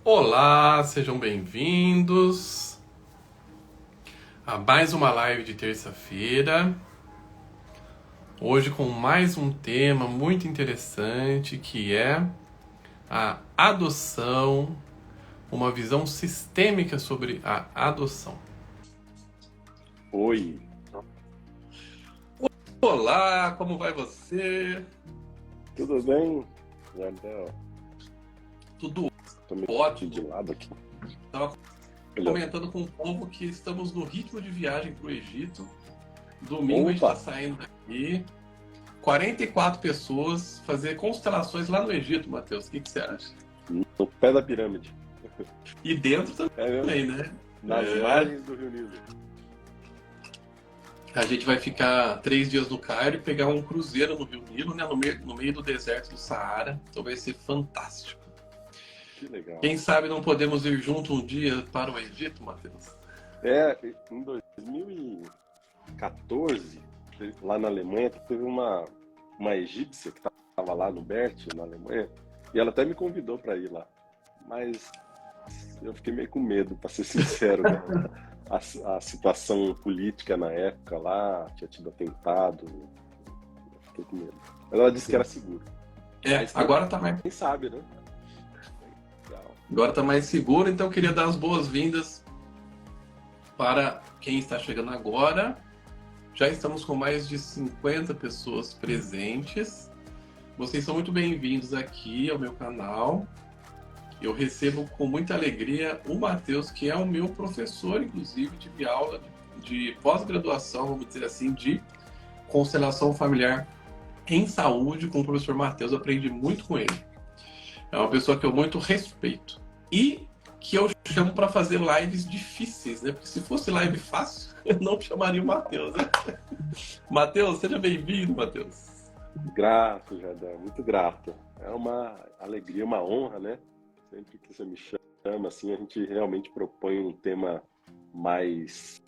Olá, sejam bem-vindos a mais uma live de terça-feira. Hoje com mais um tema muito interessante que é a adoção, uma visão sistêmica sobre a adoção. Oi, Olá, como vai você? tudo bem? Jardel, Tudo tô meio de ótimo. lado aqui. Estava Olha, comentando com o povo que estamos no ritmo de viagem para o Egito. Domingo a gente opa, está saindo daqui. 44 pessoas fazer constelações lá no Egito, Matheus. O que você acha? no pé da pirâmide. E dentro É mesmo? também, né? Nas margens do Rio Nilo. A gente vai ficar 3 dias no Cairo e pegar um cruzeiro no Rio Nilo, né? No meio do deserto do Saara. Então vai ser fantástico. Que legal. Quem sabe não podemos ir junto um dia para o Egito, Matheus? Em 2014, lá na Alemanha, teve uma egípcia que estava lá no Bert, na Alemanha, e ela até me convidou para ir lá. Mas eu fiquei meio com medo, para ser sincero, né? A situação política na época lá, tinha tido atentado, eu fiquei com medo. Mas ela disse que era seguro. Mas quem sabe, né? Legal. Agora tá mais seguro, então eu queria dar as boas-vindas para quem está chegando agora. Já estamos com mais de 50 pessoas presentes. Vocês são muito bem-vindos aqui ao meu canal. Eu recebo com muita alegria o Matheus, que é o meu professor, inclusive, de aula de pós-graduação, vamos dizer assim, de constelação familiar em saúde com o professor Matheus. Eu aprendi muito com ele. É uma pessoa que eu muito respeito. E que eu chamo para fazer lives difíceis, né? Porque se fosse live fácil, eu não chamaria o Matheus, né? Matheus, seja bem-vindo, Matheus. Grato, Jardel, muito grato. É uma alegria, uma honra, né? Sempre que você me chama, assim, a gente realmente propõe um tema mais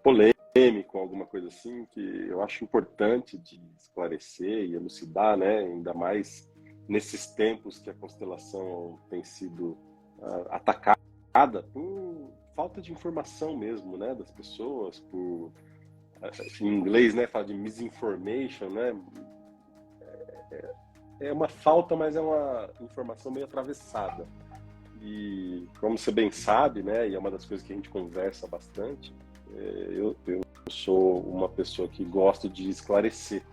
polêmico, alguma coisa assim, que eu acho importante de esclarecer e elucidar, né? Ainda mais nesses tempos que a constelação tem sido atacada por falta de informação mesmo, né? Das pessoas, por em inglês, né? Fala de misinformation, né? É uma falta, mas é uma informação meio atravessada. E como você bem sabe, né, e é uma das coisas que a gente conversa bastante, eu sou uma pessoa que gosto de esclarecer,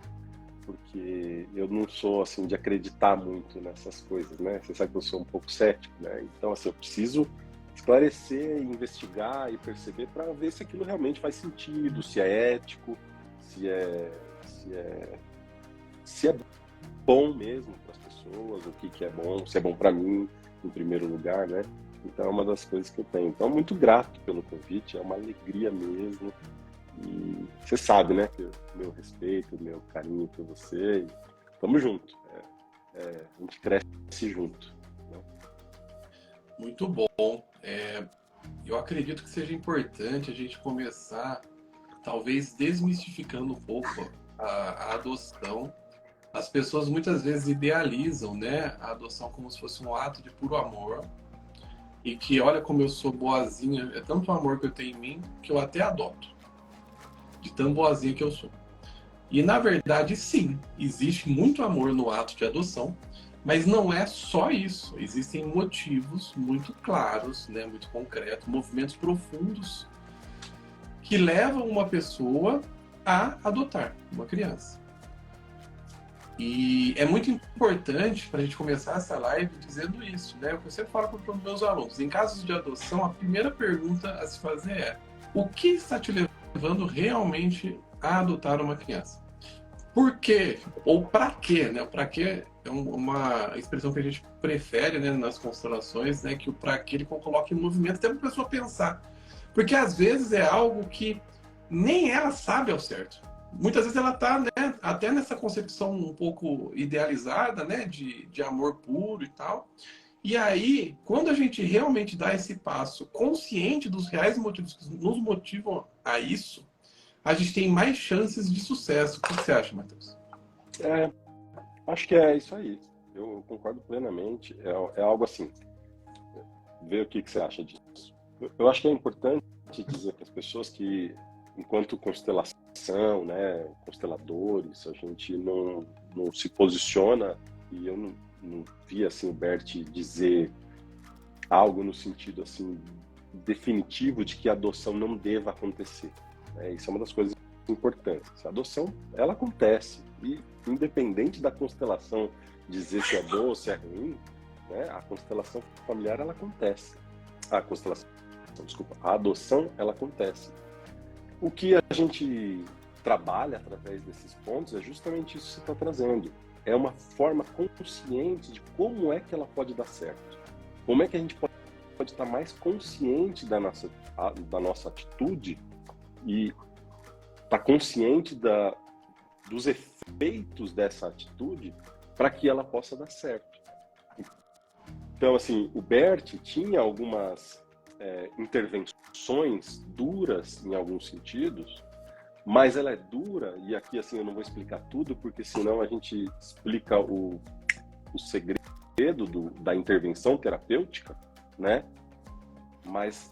porque eu não sou assim de acreditar muito nessas coisas, né? Você sabe que eu sou um pouco cético, né? Então assim, eu preciso esclarecer, investigar e perceber para ver se aquilo realmente faz sentido, se é ético, se é se é se é bom mesmo para as pessoas, o que é bom, se é bom para mim, em primeiro lugar, né? Então é uma das coisas que eu tenho. Então, muito grato pelo convite, é uma alegria mesmo. E você sabe, né, que meu respeito, meu carinho por você. E tamo junto. A gente cresce junto. Né? Muito bom. Eu acredito que seja importante a gente começar, talvez, desmistificando um pouco a adoção. As pessoas muitas vezes idealizam, né, a adoção como se fosse um ato de puro amor e que, olha como eu sou boazinha, é tanto amor que eu tenho em mim que eu até adoto, de tão boazinha que eu sou. E, na verdade, sim, existe muito amor no ato de adoção, mas não é só isso. Existem motivos muito claros, né, muito concretos, movimentos profundos que levam uma pessoa a adotar uma criança. E é muito importante para a gente começar essa live dizendo isso, né? Eu sempre falo para os meus alunos, em casos de adoção, a primeira pergunta a se fazer é: o que está te levando realmente a adotar uma criança? Por quê? Ou para quê, né? O para quê é uma expressão que a gente prefere, né, nas constelações, né, que o para quê ele coloca em movimento até para a pessoa pensar. Porque às vezes é algo que nem ela sabe ao certo. Muitas vezes ela está, né, até nessa concepção um pouco idealizada, né, de amor puro e tal. E aí, quando a gente realmente dá esse passo consciente dos reais motivos que nos motivam a isso, a gente tem mais chances de sucesso. O que você acha, Matheus? Acho que é isso aí. Eu concordo plenamente. É algo assim. ver o que você acha disso. Eu acho que é importante dizer para as pessoas que, enquanto constelação, né, consteladores, a gente não se posiciona, e eu não vi assim, o Bert dizer algo no sentido assim, definitivo de que a adoção não deva acontecer. Isso é uma das coisas importantes. A adoção, ela acontece, e independente da constelação dizer se é bom ou se é ruim, né, a constelação familiar, ela acontece. A constelação, desculpa, a adoção, ela acontece. O que a gente trabalha através desses pontos é justamente isso que você está trazendo. É uma forma consciente de como é que ela pode dar certo. Como é que a gente pode estar mais consciente da nossa atitude e estar consciente dos efeitos dessa atitude para que ela possa dar certo. Então, assim, o Bert tinha algumas intervenções duras em alguns sentidos, mas ela é dura, e aqui assim eu não vou explicar tudo, porque senão a gente explica o segredo da intervenção terapêutica, né? Mas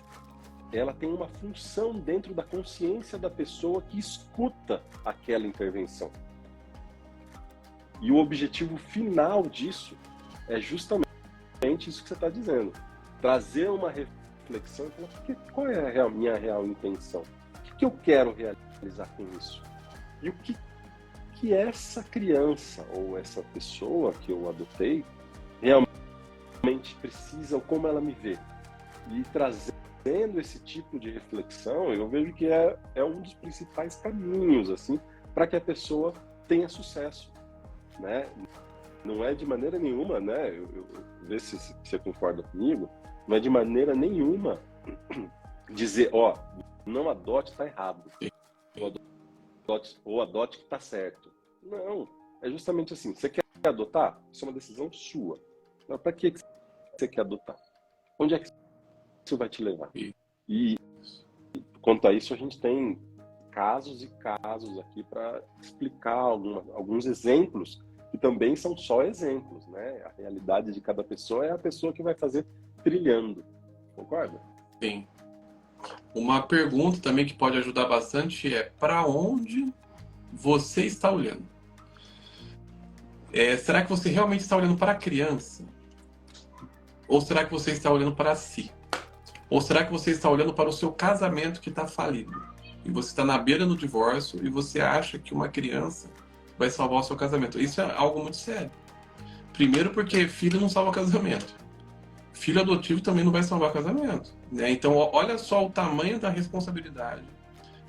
ela tem uma função dentro da consciência da pessoa que escuta aquela intervenção. E o objetivo final disso é justamente isso que você está dizendo. Trazer uma reflexão e falar, qual é a minha real intenção? O que eu quero realizar com isso? E o que essa criança ou essa pessoa que eu adotei realmente precisa, ou como ela me vê? E trazendo esse tipo de reflexão, eu vejo que é um dos principais caminhos assim, para que a pessoa tenha sucesso, né? Não é de maneira nenhuma, né? Vê se você concorda comigo. Não é de maneira nenhuma dizer, não adote, tá errado. Ou adote que tá certo. Não. É justamente assim. Você quer adotar? Isso é uma decisão sua. Mas para que você quer adotar? Onde é que isso vai te levar? E quanto a isso, a gente tem casos e casos aqui para explicar alguns exemplos que também são só exemplos, né? A realidade de cada pessoa é a pessoa que vai fazer trilhando. Concorda? Sim. Uma pergunta também que pode ajudar bastante é: para onde você está olhando? Será que você realmente está olhando para a criança? Ou será que você está olhando para si? Ou será que você está olhando para o seu casamento que está falido? E você está na beira do divórcio e você acha que uma criança vai salvar o seu casamento. Isso é algo muito sério. Primeiro porque filho não salva casamento. Filho adotivo também não vai salvar casamento, né? Então, olha só o tamanho da responsabilidade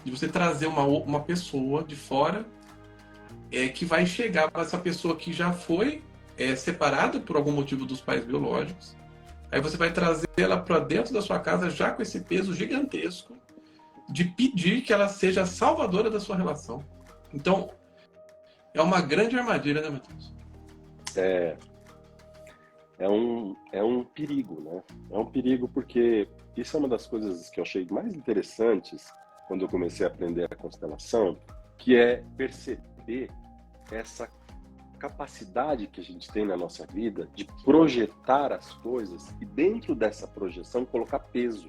de você trazer uma pessoa de fora que vai chegar para essa pessoa que já foi separada por algum motivo dos pais biológicos. Aí você vai trazer ela para dentro da sua casa já com esse peso gigantesco de pedir que ela seja a salvadora da sua relação. Então, é uma grande armadilha, né, Matheus? É um perigo, né? É um perigo porque isso é uma das coisas que eu achei mais interessantes quando eu comecei a aprender a constelação, que é perceber essa capacidade que a gente tem na nossa vida de projetar as coisas e dentro dessa projeção colocar peso.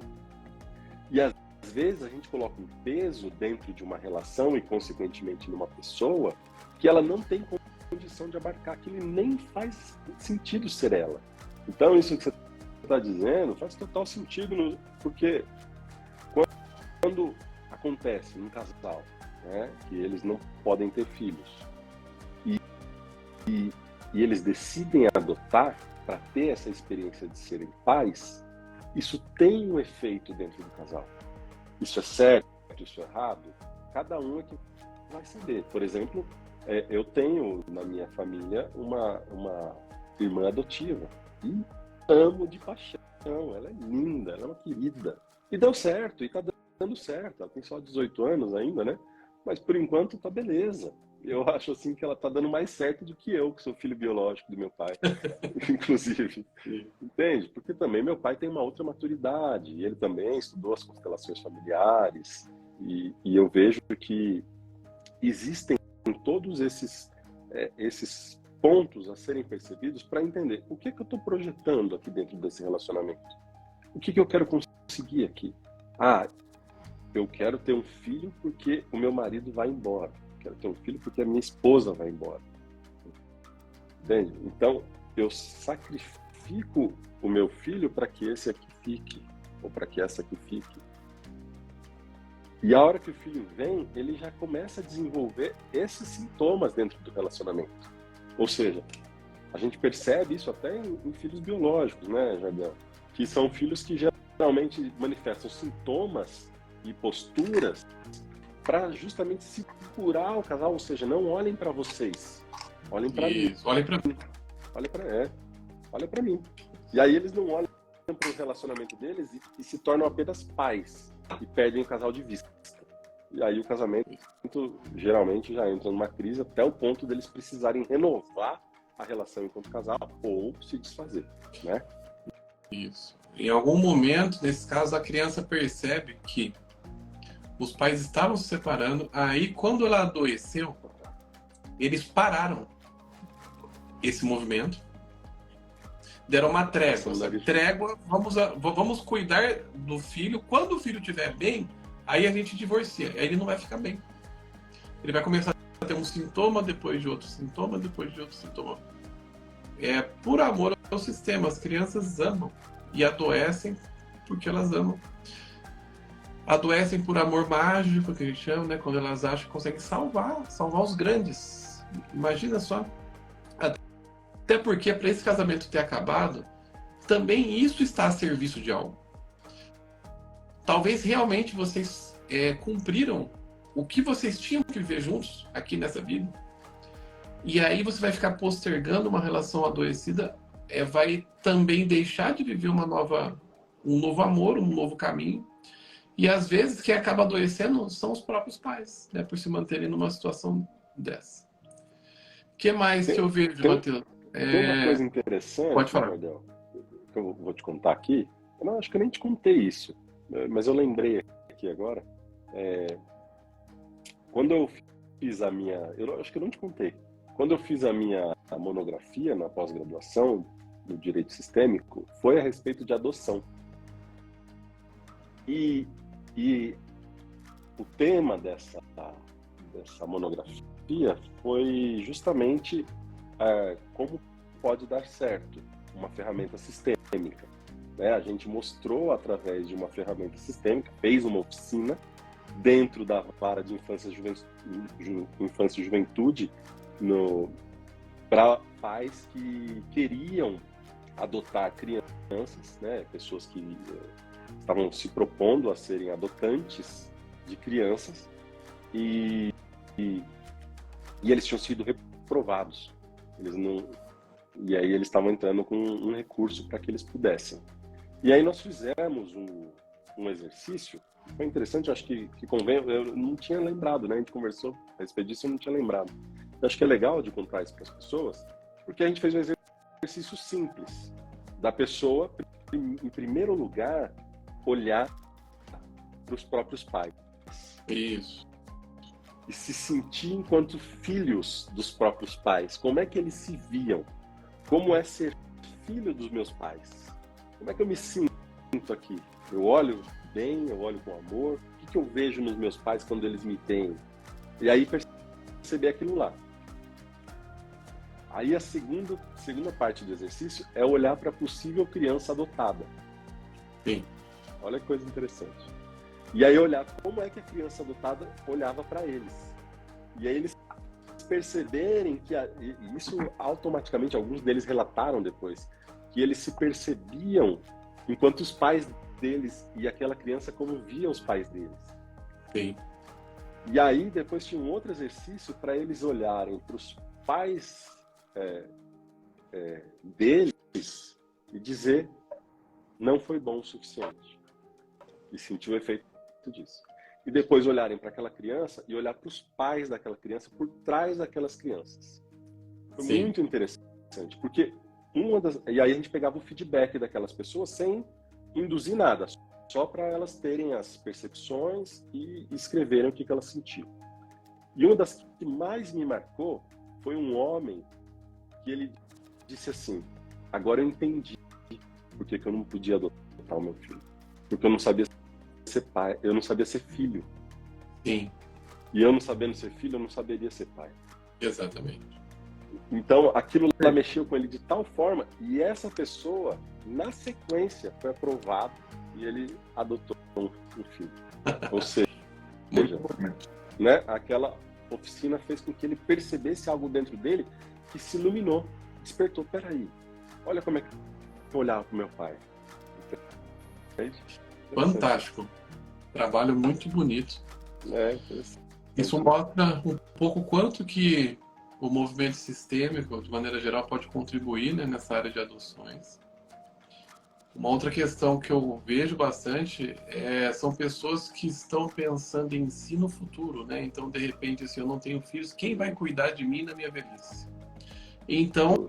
E às vezes a gente coloca um peso dentro de uma relação e consequentemente numa pessoa que ela não tem condição de abarcar aquilo e nem faz sentido ser ela. Então isso que você está dizendo faz total sentido, porque quando acontece num casal, né, que eles não podem ter filhos e eles decidem adotar para ter essa experiência de serem pais, isso tem um efeito dentro do casal. Isso é certo, isso é errado? Cada um é que vai saber. Por exemplo, eu tenho na minha família uma irmã adotiva e amo de paixão. Ela é linda, ela é uma querida. E deu certo, e tá dando certo. Ela tem só 18 anos ainda, né? Mas por enquanto tá beleza. Eu acho assim que ela tá dando mais certo do que eu, que sou filho biológico do meu pai, inclusive. Entende? Porque também meu pai tem uma outra maturidade, e ele também estudou as constelações familiares, e eu vejo que existem todos esses pontos a serem percebidos para entender o que eu estou projetando aqui dentro desse relacionamento. O que eu quero conseguir aqui? Ah, eu quero ter um filho porque o meu marido vai embora. Quero ter um filho porque a minha esposa vai embora. Entende? Então, eu sacrifico o meu filho para que esse aqui fique, ou para que essa aqui fique. E a hora que o filho vem, ele já começa a desenvolver esses sintomas dentro do relacionamento. Ou seja, a gente percebe isso até em filhos biológicos, né, Jardel? Que são filhos que geralmente manifestam sintomas e posturas para justamente se curar o casal. Ou seja, não olhem para vocês, olhem para mim. Olhem para mim. Olha para mim. E aí eles não olham para o relacionamento deles e se tornam apenas pais e perdem o casal de vista. E aí o casamento geralmente já entra numa crise até o ponto deles precisarem renovar a relação enquanto casal ou se desfazer, né? Isso. Em algum momento, nesse caso, a criança percebe que os pais estavam se separando. Aí, quando ela adoeceu, eles pararam esse movimento, deram uma trégua. Trégua, vamos cuidar do filho. Quando o filho estiver bem, aí a gente divorcia. Aí ele não vai ficar bem. Ele vai começar a ter um sintoma depois de outro sintoma, depois de outro sintoma. É por amor ao sistema. As crianças amam e adoecem porque elas amam. Adoecem por amor mágico, que a gente chama, né? Quando elas acham que conseguem salvar os grandes. Imagina só. Até porque, para esse casamento ter acabado, também isso está a serviço de algo. Talvez realmente vocês cumpriram o que vocês tinham que viver juntos aqui nessa vida. E aí você vai ficar postergando uma relação adoecida, vai também deixar de viver um novo amor, um novo caminho. E às vezes quem acaba adoecendo são os próprios pais, né, por se manterem numa situação dessa. O que mais que eu vejo, Matheus? Tem uma coisa interessante, Pode falar. Jardel, que eu vou te contar aqui. Eu não, acho que eu nem te contei isso, mas eu lembrei aqui agora. Quando eu fiz a minha... Eu acho que eu não te contei. Quando eu fiz a minha monografia na pós-graduação no Direito Sistêmico, foi a respeito de adoção. E o tema dessa monografia foi justamente como pode dar certo uma ferramenta sistêmica. Né? A gente mostrou através de uma ferramenta sistêmica, fez uma oficina dentro da vara de infância e juventude para pais que queriam adotar crianças, né? Pessoas que estavam se propondo a serem adotantes de crianças e eles tinham sido reprovados. E aí eles estavam entrando com um recurso para que eles pudessem. E aí nós fizemos um exercício, foi interessante, acho que convém, eu não tinha lembrado, né? A gente conversou a respeito disso, eu não tinha lembrado. Eu acho que é legal de contar isso para as pessoas, porque a gente fez um exercício simples, da pessoa, em primeiro lugar, olhar para os próprios pais. Isso. E se sentir enquanto filhos dos próprios pais. Como é que eles se viam? Como é ser filho dos meus pais? Como é que eu me sinto aqui? Eu olho bem, eu olho com amor. O que eu vejo nos meus pais quando eles me têm? E aí perceber aquilo lá. Aí a segunda parte do exercício é olhar para a possível criança adotada. Sim. Olha que coisa interessante. E aí olhar como é que a criança adotada olhava para eles. E aí eles perceberem que isso automaticamente, alguns deles relataram depois, que eles se percebiam enquanto os pais deles e aquela criança como via os pais deles. Sim. E aí depois tinha um outro exercício para eles olharem para os pais deles e dizer não foi bom o suficiente. E sentir o efeito disso. E depois olharem para aquela criança e olhar para os pais daquela criança por trás daquelas crianças. Foi Sim. muito interessante, porque e aí a gente pegava o feedback daquelas pessoas sem induzir nada, só para elas terem as percepções e escreverem o que elas sentiam. E uma das que mais me marcou foi um homem que ele disse assim: agora eu entendi porque que eu não podia adotar o meu filho. Porque eu não sabia ser pai, eu não sabia ser filho. Sim, E eu não sabendo ser filho, eu não saberia ser pai. exatamente. Então, aquilo lá mexeu com ele de tal forma, e essa pessoa, na sequência, foi aprovado e ele adotou um filho. Ou seja, Muito bom. né, aquela oficina fez com que ele percebesse algo dentro dele que se iluminou, despertou. Peraí, olha como é que eu olhava para o meu pai. Entende? Fantástico. Trabalho muito bonito. É, interessante. Isso mostra um pouco quanto que o movimento sistêmico, de maneira geral, pode contribuir, né, nessa área de adoções. Uma outra questão que eu vejo bastante são pessoas que estão pensando em si no futuro, né? Então, de repente, assim, eu não tenho filhos, quem vai cuidar de mim na minha velhice? Então,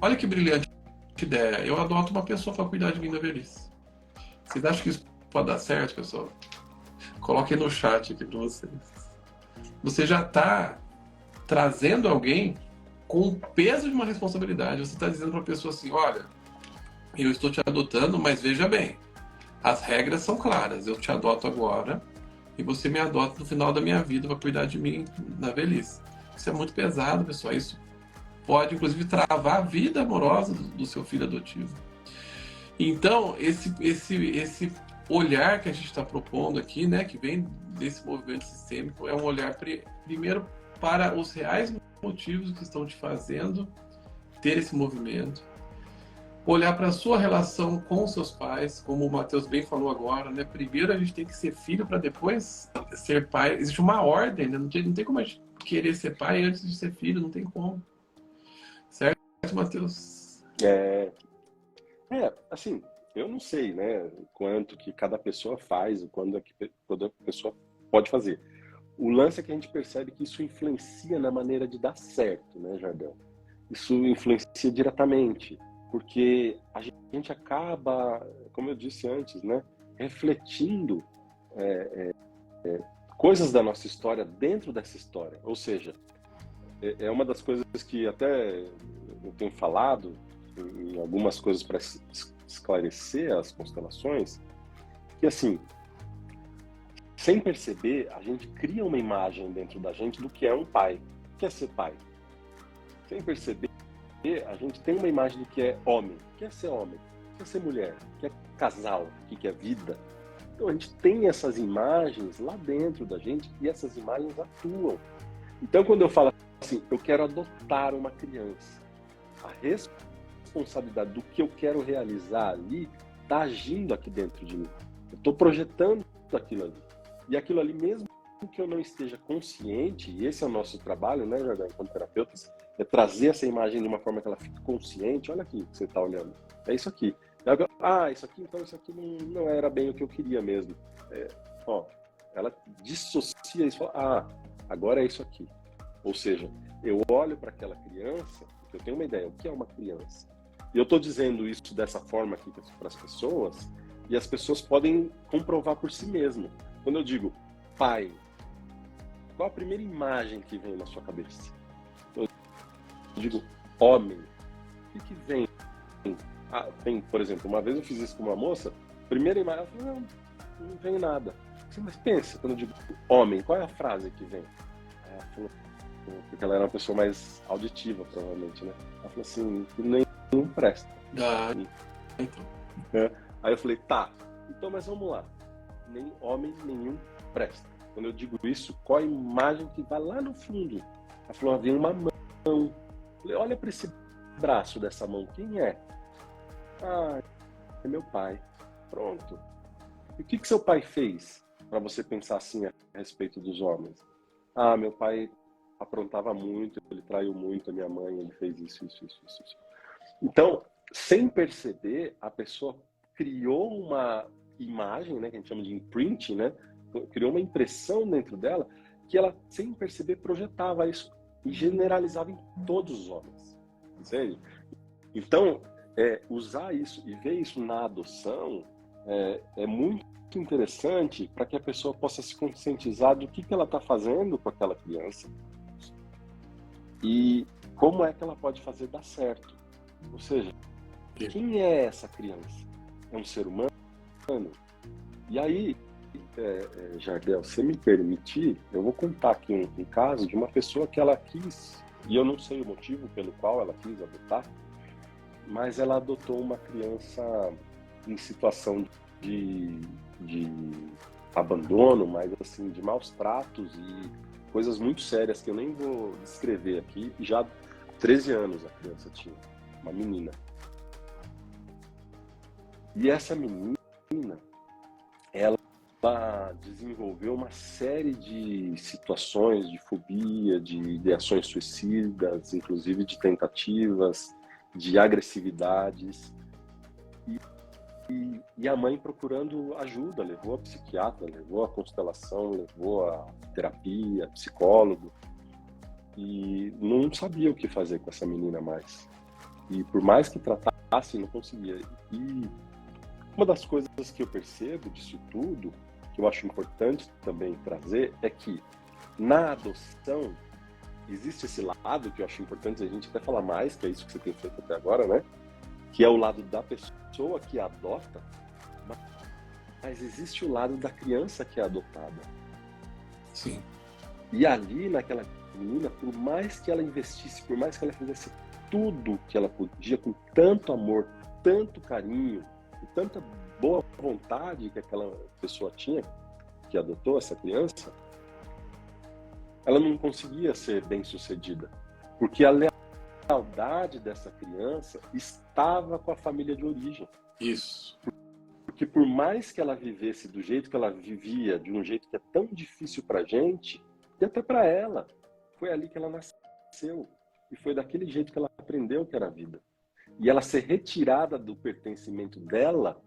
olha que brilhante ideia. Eu adoto uma pessoa para cuidar de mim na velhice. Vocês acham que isso pode dar certo, pessoal? Coloquem no chat aqui para vocês. Você já está trazendo alguém com o peso de uma responsabilidade. Você está dizendo para a pessoa assim, olha, eu estou te adotando, mas veja bem, as regras são claras. Eu te adoto agora e você me adota no final da minha vida para cuidar de mim na velhice. Isso é muito pesado, pessoal. Isso pode, inclusive, travar a vida amorosa do seu filho adotivo. Então, esse olhar que a gente está propondo aqui, né, que vem desse movimento sistêmico, é um olhar primeiro para os reais motivos que estão te fazendo ter esse movimento. Olhar para a sua relação com os seus pais, como o Matheus bem falou agora, né? Primeiro a gente tem que ser filho para depois ser pai. Existe uma ordem, né? Não tem como a gente querer ser pai antes de ser filho, não tem como. Certo, Matheus? Assim, eu não sei, né, quanto que cada pessoa faz, o quando toda pessoa pode fazer. O lance é que a gente percebe que isso influencia na maneira de dar certo, né, Jardel? Isso influencia diretamente, porque a gente acaba, como eu disse antes, né, refletindo coisas da nossa história dentro dessa história. Ou seja, é uma das coisas que até eu tenho falado em algumas coisas para esclarecer as constelações, que assim, sem perceber, a gente cria uma imagem dentro da gente do que é um pai, que é ser pai. Sem perceber, a gente tem uma imagem do que é homem, que é ser homem, que é ser mulher, que é casal, que é vida. Então a gente tem essas imagens lá dentro da gente e essas imagens atuam. Então quando eu falo assim, eu quero adotar uma criança, a responsabilidade do que eu quero realizar ali está agindo aqui dentro de mim. Eu estou projetando aquilo ali. E aquilo ali, mesmo que eu não esteja consciente, e esse é o nosso trabalho, né, Jardel, como terapeutas, é trazer essa imagem de uma forma que ela fique consciente. Olha aqui que você está olhando. É isso aqui. Isso aqui, então isso aqui não era bem o que eu queria mesmo. Ela dissocia isso e fala, agora é isso aqui. Ou seja, eu olho para aquela criança, porque eu tenho uma ideia, o que é uma criança? E eu estou dizendo isso dessa forma aqui para as pessoas, e as pessoas podem comprovar por si mesmas. Quando eu digo pai, qual a primeira imagem que vem na sua cabeça? Eu digo homem, o que vem? Tem, por exemplo, uma vez eu fiz isso com uma moça, primeira imagem, ela falou, não vem nada. Mas pensa, quando eu digo homem, qual é a frase que vem? Ela falou, porque ela era uma pessoa mais auditiva, provavelmente, né? Ela falou assim, nenhum presta. Então. Aí eu falei, tá, então mas vamos lá. Nem homem nenhum presta. Quando eu digo isso, qual a imagem que vai lá no fundo? Ela falou, vem uma mão. Eu falei, olha para esse braço dessa mão, quem é? É meu pai. Pronto. E o que seu pai fez para você pensar assim a respeito dos homens? Meu pai aprontava muito, ele traiu muito a minha mãe, ele fez isso. Então, sem perceber, a pessoa criou uma imagem, né, que a gente chama de imprint, né? Criou uma impressão dentro dela que ela, sem perceber, projetava isso e generalizava em todos os homens. Entende? Então, usar isso e ver isso na adoção é muito interessante para que a pessoa possa se conscientizar do que ela está fazendo com aquela criança e como é que ela pode fazer dar certo. Ou seja, Quem é essa criança? É um ser humano? E aí, Jardel, se me permitir, eu vou contar aqui um caso de uma pessoa que ela quis, e eu não sei o motivo pelo qual ela quis adotar, mas ela adotou uma criança em situação de abandono, mas assim, de maus tratos e coisas muito sérias que eu nem vou descrever aqui. Já 13 anos a criança tinha, uma menina. E essa menina, ela desenvolveu uma série de situações de fobia, de ideações suicidas, inclusive de tentativas, de agressividades. E a mãe procurando ajuda, levou a psiquiatra, levou a constelação, levou a terapia, psicólogo, e não sabia o que fazer com essa menina mais. E por mais que tratasse, não conseguia. E uma das coisas que eu percebo disso tudo, que eu acho importante também trazer, é que na adoção existe esse lado que eu acho importante a gente até falar mais, que é isso que você tem feito até agora, né? Que é o lado da pessoa que adota, mas existe o lado da criança que é adotada. Sim. E ali, naquela menina, por mais que ela investisse, por mais que ela fizesse tudo que ela podia, com tanto amor, tanto carinho, com tanta boa vontade que aquela pessoa tinha, que adotou essa criança, ela não conseguia ser bem-sucedida, porque a lealdade dessa criança estava com a família de origem. Isso. Porque por mais que ela vivesse do jeito que ela vivia, de um jeito que é tão difícil pra gente, e até para ela, foi ali que ela nasceu. E foi daquele jeito que ela aprendeu que era a vida. E ela ser retirada do pertencimento dela,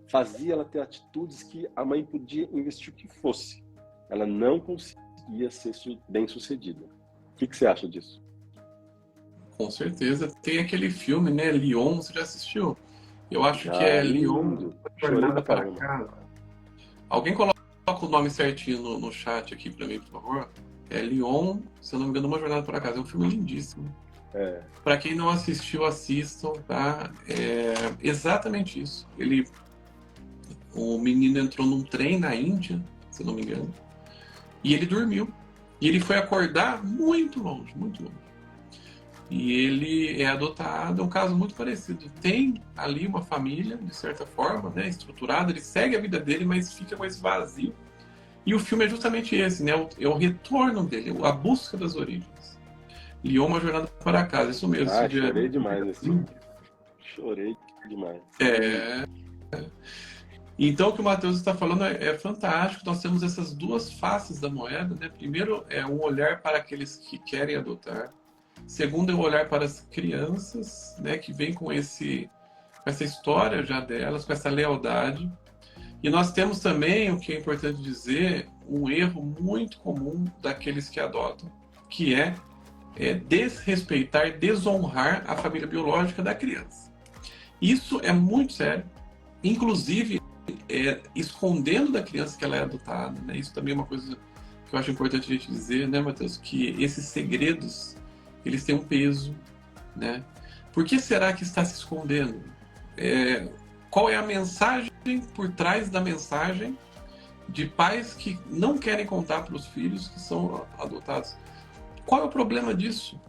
fazia ela ter atitudes que a mãe podia investir o que fosse. Ela não conseguia ser bem-sucedida. O que você acha disso? Com certeza. Tem aquele filme, né? Leon, você já assistiu? Eu acho que é Leon, Jornada para Casa. Alguém coloca o nome certinho no chat aqui para mim, por favor. É Leon, se eu não me engano, Uma Jornada para Casa. É um filme lindíssimo. Para quem não assistiu, assistam, tá? É exatamente isso. O menino entrou num trem na Índia, se eu não me engano, e ele dormiu. E ele foi acordar muito longe, muito longe. E ele é adotado, é um caso muito parecido. Tem ali uma família, de certa forma, né, estruturada, ele segue a vida dele, mas fica com esse vazio. E o filme é justamente esse, né, é o retorno dele, a busca das origens. Leon, Uma Jornada para Casa, isso mesmo. Chorei demais nesse filme. Chorei demais. Então, o que o Matheus está falando é fantástico. Nós temos essas duas faces da moeda, né? Primeiro, é um olhar para aqueles que querem adotar. Segundo, é o olhar para as crianças, né, que vem com essa história já delas, com essa lealdade. E nós temos também, o que é importante dizer, um erro muito comum daqueles que adotam, que é desrespeitar, desonrar a família biológica da criança. Isso é muito sério, inclusive escondendo da criança que ela é adotada, né? Isso também é uma coisa que eu acho importante a gente dizer, né, Matheus, que esses segredos eles têm um peso, né? Por que será que está se escondendo? Qual é a mensagem por trás da mensagem de pais que não querem contar para os filhos que são adotados? Qual é o problema disso?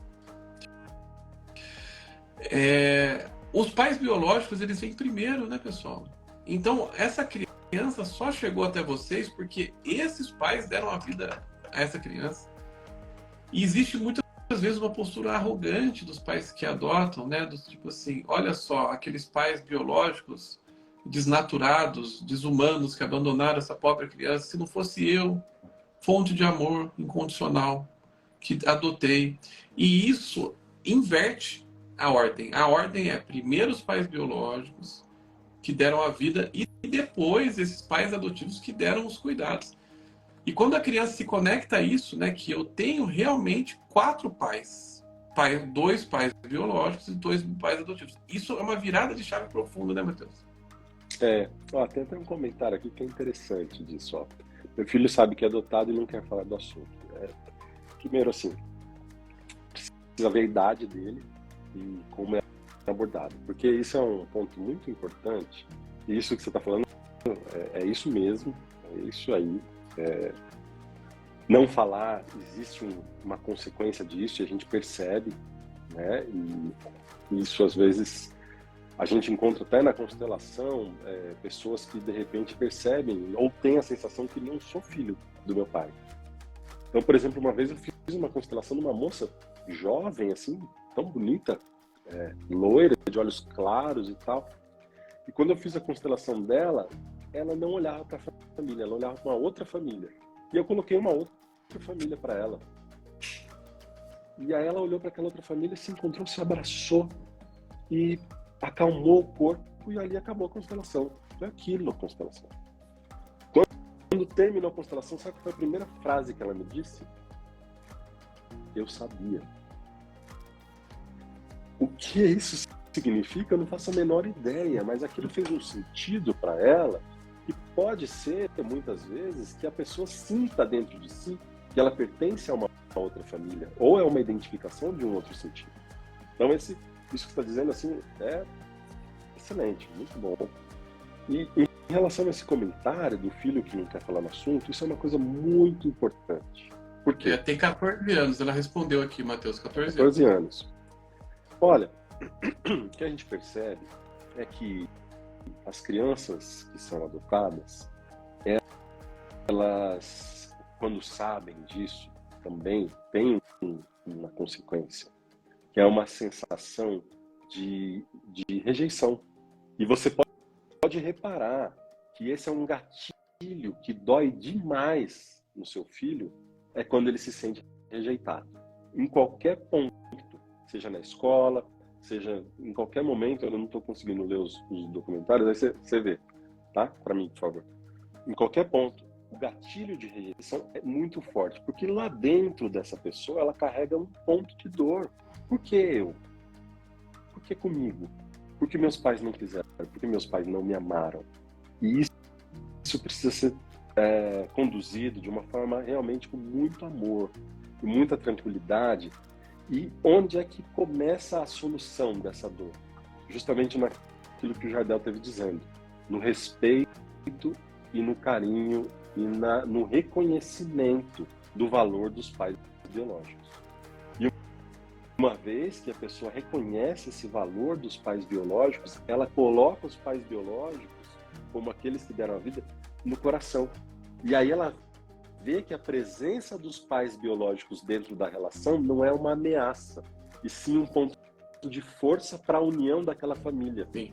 Os pais biológicos, eles vêm primeiro, né, pessoal? Então, essa criança só chegou até vocês porque esses pais deram a vida a essa criança. E existe muitas vezes uma postura arrogante dos pais que adotam, né? Do tipo assim, olha só, aqueles pais biológicos desnaturados, desumanos, que abandonaram essa pobre criança, se não fosse eu, fonte de amor incondicional, que adotei. E isso inverte a ordem. A ordem é primeiro os pais biológicos que deram a vida e depois esses pais adotivos que deram os cuidados. E quando a criança se conecta a isso, né, que eu tenho realmente 4 pais, 2 pais biológicos e 2 pais adotivos. Isso é uma virada de chave profunda, né, Matheus? Tem até um comentário aqui que é interessante disso. Ó. Meu filho sabe que é adotado e não quer falar do assunto. Primeiro, assim, precisa ver a idade dele e como é abordado, porque isso é um ponto muito importante, e isso que você está falando é isso mesmo, é isso aí. Não falar, existe uma consequência disso, e a gente percebe, né? E isso às vezes a gente encontra até na constelação pessoas que de repente percebem ou têm a sensação que não sou filho do meu pai. Então, por exemplo, uma vez eu fiz uma constelação de uma moça jovem, assim, tão bonita, loira, de olhos claros e tal. E quando eu fiz a constelação dela, ela não olhava para a família, ela olhava para uma outra família. E eu coloquei uma outra família para ela. E aí ela olhou para aquela outra família, se encontrou, se abraçou e acalmou o corpo, e ali acabou a constelação. Foi aquilo a constelação. Quando terminou a constelação, sabe qual foi a primeira frase que ela me disse? Eu sabia. O que isso significa, eu não faço a menor ideia, mas aquilo fez um sentido para ela, e pode ser, muitas vezes, que a pessoa sinta dentro de si que ela pertence a uma outra família, ou é uma identificação de um outro sentido. Então, isso que você está dizendo, assim, é excelente, muito bom. E em relação a esse comentário do filho que não quer falar no assunto, isso é uma coisa muito importante. Por quê? Tem 14 anos, ela respondeu aqui, Matheus, 14 14 anos. Olha, o que a gente percebe é que as crianças que são adotadas, elas, quando sabem disso, também têm uma consequência, que é uma sensação de rejeição. E você pode reparar que esse é um gatilho que dói demais no seu filho, é quando ele se sente rejeitado. Em qualquer ponto, seja na escola, seja em qualquer momento. Eu não estou conseguindo ler os documentários, aí você vê, tá? Para mim, por favor. Em qualquer ponto, o gatilho de rejeição é muito forte, porque lá dentro dessa pessoa, ela carrega um ponto de dor. Por que eu? Por que comigo? Por que meus pais não quiseram? Por que meus pais não me amaram? E isso precisa ser conduzido de uma forma realmente com muito amor, com muita tranquilidade. E onde é que começa a solução dessa dor? Justamente naquilo que o Jardel esteve dizendo, no respeito e no carinho e no reconhecimento do valor dos pais biológicos. E uma vez que a pessoa reconhece esse valor dos pais biológicos, ela coloca os pais biológicos como aqueles que deram a vida no coração. E aí ela vê que a presença dos pais biológicos dentro da relação não é uma ameaça, e sim um ponto de força para a união daquela família. Sim.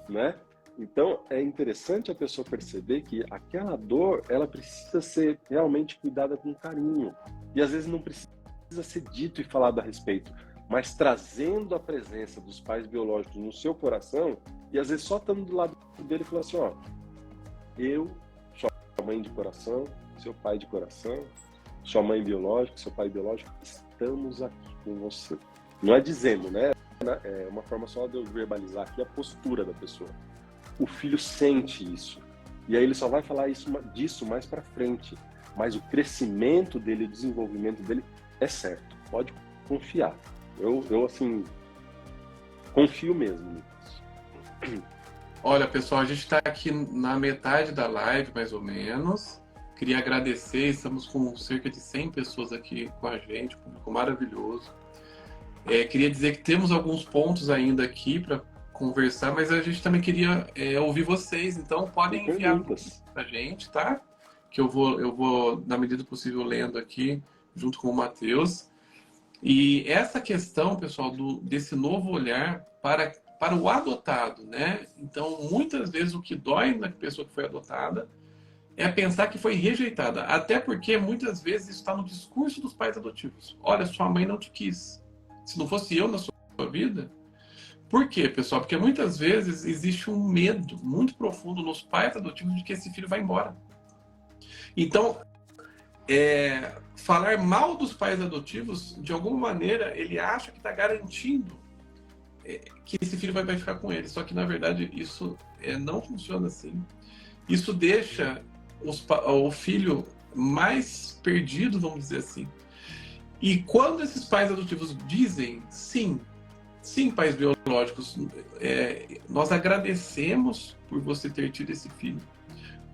Né? Então, é interessante a pessoa perceber que aquela dor, ela precisa ser realmente cuidada com carinho. E às vezes não precisa ser dito e falado a respeito, mas trazendo a presença dos pais biológicos no seu coração, e às vezes só estando do lado dele e falando assim, ó, eu, sua mãe de coração, seu pai de coração, sua mãe biológica, seu pai biológico, estamos aqui com você. Não é dizendo, né? É uma forma só de eu verbalizar aqui a postura da pessoa. O filho sente isso. E aí ele só vai falar disso mais para frente. Mas o crescimento dele, o desenvolvimento dele é certo. Pode confiar. Eu assim, confio mesmo nisso. Olha, pessoal, a gente está aqui na metade da live, mais ou menos. Queria agradecer, estamos com cerca de 100 pessoas aqui com a gente, um público maravilhoso. Queria dizer que temos alguns pontos ainda aqui para conversar, mas a gente também queria ouvir vocês, então podem enviar para a gente, tá? Que eu vou, na medida do possível, lendo aqui, junto com o Matheus. E essa questão, pessoal, desse novo olhar para o adotado, né? Então, muitas vezes o que dói na pessoa que foi adotada é pensar que foi rejeitada. Até porque, muitas vezes, isso está no discurso dos pais adotivos. Olha, sua mãe não te quis. Se não fosse eu na sua vida... Por quê, pessoal? Porque muitas vezes existe um medo muito profundo nos pais adotivos de que esse filho vai embora. Então, falar mal dos pais adotivos, de alguma maneira, ele acha que está garantindo que esse filho vai ficar com ele. Só que, na verdade, isso não funciona assim. Isso deixa o filho mais perdido, vamos dizer assim. E quando esses pais adotivos dizem sim, sim, pais biológicos, nós agradecemos por você ter tido esse filho,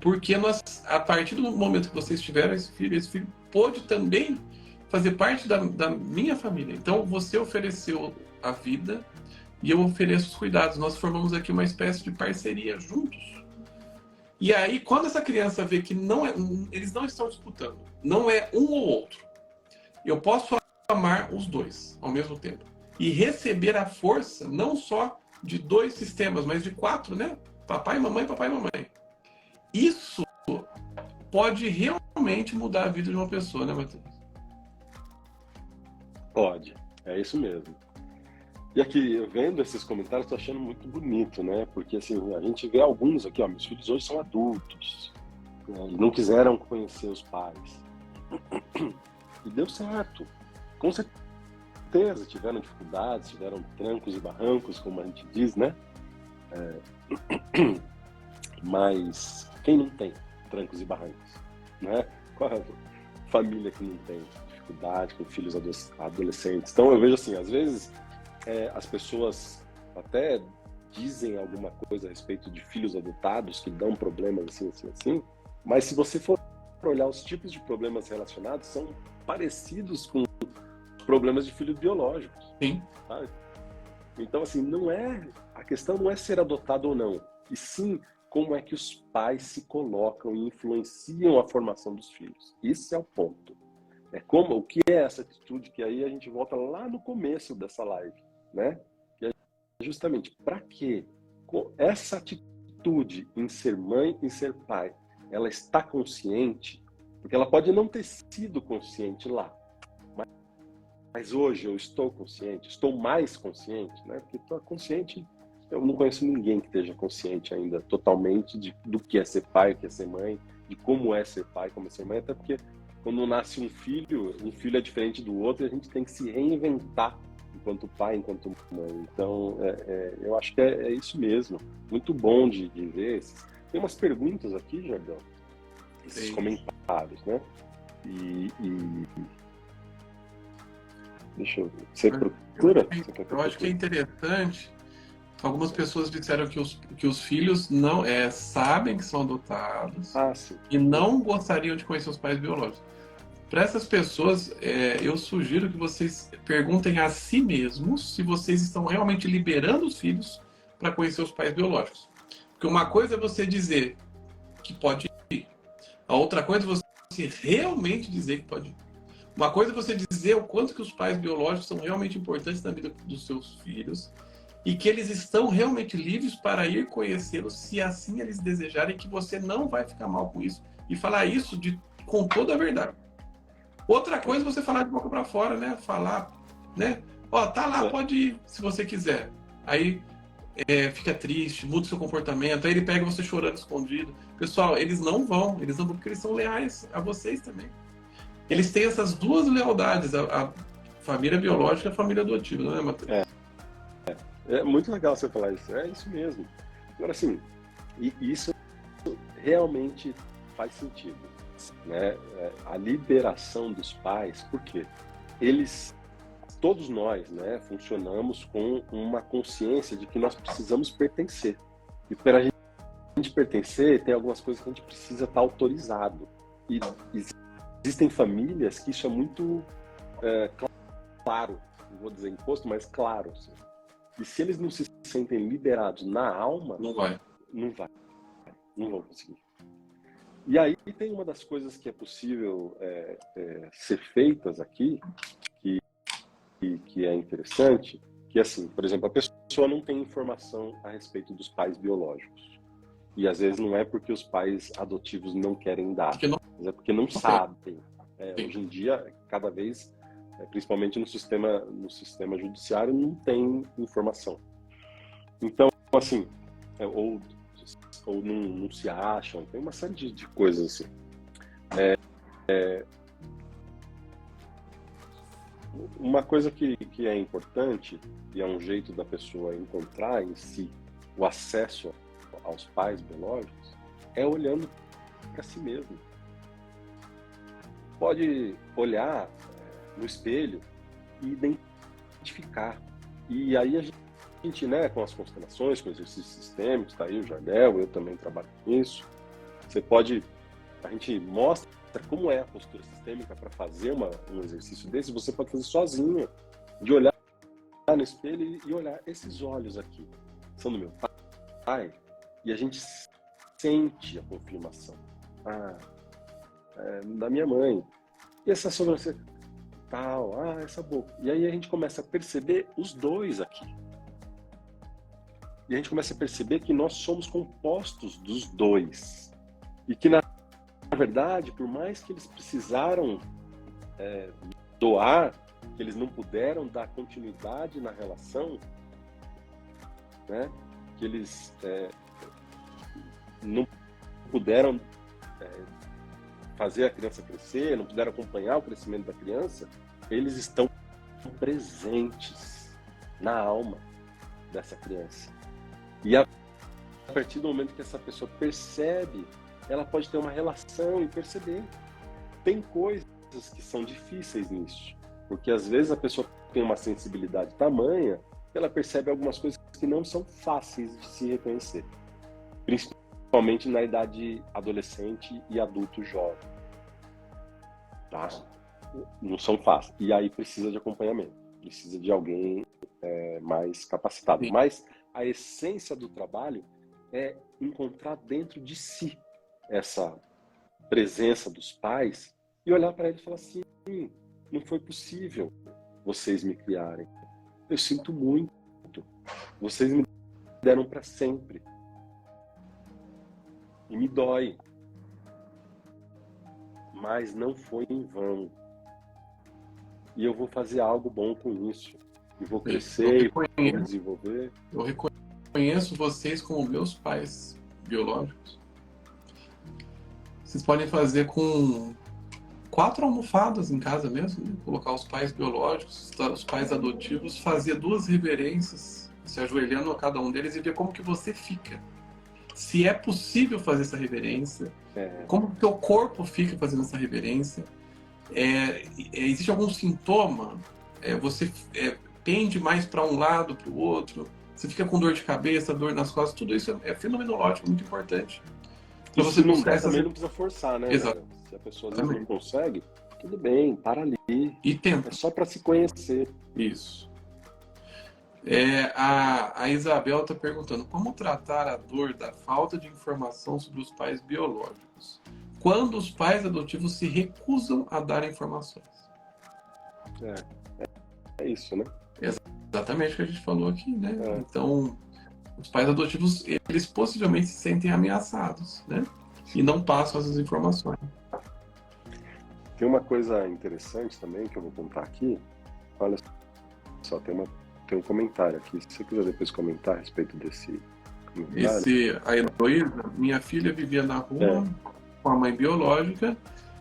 porque nós, a partir do momento que vocês tiveram esse filho pôde também fazer parte da minha família. Então, você ofereceu a vida e eu ofereço os cuidados. Nós formamos aqui uma espécie de parceria juntos. E aí, quando essa criança vê que eles não estão disputando, não é um ou outro, eu posso amar os dois ao mesmo tempo e receber a força não só de 2 sistemas, mas de 4, né? Papai, mamãe, papai, mamãe. Isso pode realmente mudar a vida de uma pessoa, né, Matheus? Pode, é isso mesmo. E aqui, vendo esses comentários, tô achando muito bonito, né? Porque assim, a gente vê alguns aqui, ó, meus filhos hoje são adultos, né? E não quiseram conhecer os pais. E deu certo. Com certeza, tiveram dificuldades, tiveram trancos e barrancos, como a gente diz, né? Mas quem não tem trancos e barrancos, né? Qual é a família que não tem dificuldade com filhos adolescentes? Então eu vejo assim, às vezes as pessoas até dizem alguma coisa a respeito de filhos adotados que dão problemas assim, mas se você for olhar os tipos de problemas relacionados, são parecidos com problemas de filhos biológicos. Sim. Sabe? Então, assim, a questão não é ser adotado ou não, e sim como é que os pais se colocam e influenciam a formação dos filhos. Esse é o ponto. O que é essa atitude, que aí a gente volta lá no começo dessa live, né? Que é justamente para quê? Essa atitude em ser mãe e ser pai, ela está consciente, porque ela pode não ter sido consciente lá, mas hoje eu estou consciente, estou mais consciente, né? Porque estou consciente, eu não conheço ninguém que esteja consciente ainda totalmente do que é ser pai, o que é ser mãe, de como é ser pai, como é ser mãe, até porque quando nasce um filho é diferente do outro e a gente tem que se reinventar enquanto pai, enquanto mãe. Então, eu acho que é isso mesmo. Muito bom de ver esses. Tem umas perguntas aqui, Jardão, esses comentários, né? E deixa eu ver. Você procura? Eu acho que é interessante. Algumas pessoas disseram que os filhos não sabem que são adotados e não gostariam de conhecer os pais biológicos. Para essas pessoas, eu sugiro que vocês perguntem a si mesmos se vocês estão realmente liberando os filhos para conhecer os pais biológicos. Porque uma coisa é você dizer que pode ir, a outra coisa é você realmente dizer que pode ir. Uma coisa é você dizer o quanto que os pais biológicos são realmente importantes na vida dos seus filhos e que eles estão realmente livres para ir conhecê-los se assim eles desejarem, que você não vai ficar mal com isso e falar isso com toda a verdade. Outra coisa é você falar de boca para fora, né? Falar, né? Ó, tá lá, pode ir se você quiser. Aí fica triste, muda o seu comportamento, aí ele pega você chorando escondido. Pessoal, eles não vão porque eles são leais a vocês também. Eles têm essas duas lealdades, a família biológica e a família adotiva, não é, Matheus? É muito legal você falar isso. É isso mesmo. Agora, assim, isso realmente faz sentido, né? A liberação dos pais, por quê? Todos nós, né, funcionamos com uma consciência de que nós precisamos pertencer. E para a gente pertencer, tem algumas coisas que a gente precisa estar autorizado. E existem famílias que isso é muito claro, não vou dizer imposto, mas claro. Assim. E se eles não se sentem liberados na alma, não vão conseguir. E aí tem uma das coisas que é possível ser feitas aqui, que é interessante, que assim, por exemplo, a pessoa não tem informação a respeito dos pais biológicos. E às vezes não é porque os pais adotivos não querem dar, mas é porque não sabem. Hoje em dia, cada vez, principalmente no sistema judiciário, não tem informação. Então, assim, ou não se acham, tem uma série de coisas assim. Uma coisa que é importante, e é um jeito da pessoa encontrar em si o acesso aos pais biológicos, é olhando para si mesmo. Pode olhar no espelho e identificar E aí a gente, né, com as constelações, com exercícios sistêmicos, tá aí o Jardel, eu também trabalho com isso. A gente mostra como é a postura sistêmica para fazer um exercício desse. Você pode fazer sozinho, de olhar no espelho e olhar esses olhos aqui. São do meu pai. E a gente sente a confirmação. Da minha mãe. E essa sobrancelha tal, essa boca. E aí a gente começa a perceber os dois aqui. E a gente começa a perceber que nós somos compostos dos dois. E que, na verdade, por mais que eles precisaram doar, que eles não puderam dar continuidade na relação, né? Que eles não puderam fazer a criança crescer, não puderam acompanhar o crescimento da criança, eles estão presentes na alma dessa criança. E a partir do momento que essa pessoa percebe, ela pode ter uma relação e perceber. Tem coisas que são difíceis nisso, porque às vezes a pessoa tem uma sensibilidade tamanha, ela percebe algumas coisas que não são fáceis de se reconhecer, principalmente na idade adolescente e adulto jovem, tá? Não são fáceis, e aí precisa de acompanhamento, precisa de alguém mais capacitado. Sim. Mas a essência do trabalho é encontrar dentro de si essa presença dos pais e olhar para eles e falar assim: não foi possível vocês me criarem. Eu sinto muito. Vocês me deram para sempre. E me dói. Mas não foi em vão. E eu vou fazer algo bom com isso. E vou crescer, e vou me desenvolver. Eu reconheço vocês como meus pais biológicos. Vocês podem fazer com 4 almofadas em casa mesmo, né? Colocar os pais biológicos, os pais adotivos, fazer 2 reverências, se ajoelhando a cada um deles e ver como que você fica. Se é possível fazer essa reverência, como que o teu corpo fica fazendo essa reverência. Existe algum sintoma? Você pende mais para um lado, para o outro? Você fica com dor de cabeça, dor nas costas? Tudo isso é fenomenológico, muito importante. E você não também não precisa forçar, né? Exato. Se a pessoa às vezes não consegue, tudo bem, para ali. E tenta. É só para se conhecer. Isso. A Isabel está perguntando como tratar a dor da falta de informação sobre os pais biológicos quando os pais adotivos se recusam a dar informações. É isso, né? Exatamente o que a gente falou aqui, né? Então, os pais adotivos, eles possivelmente se sentem ameaçados, né? E não passam essas informações. Tem uma coisa interessante também que eu vou contar aqui. Olha só, tem um comentário aqui. Se você quiser depois comentar a respeito desse comentário. A Heloísa, minha filha vivia na rua com a mãe biológica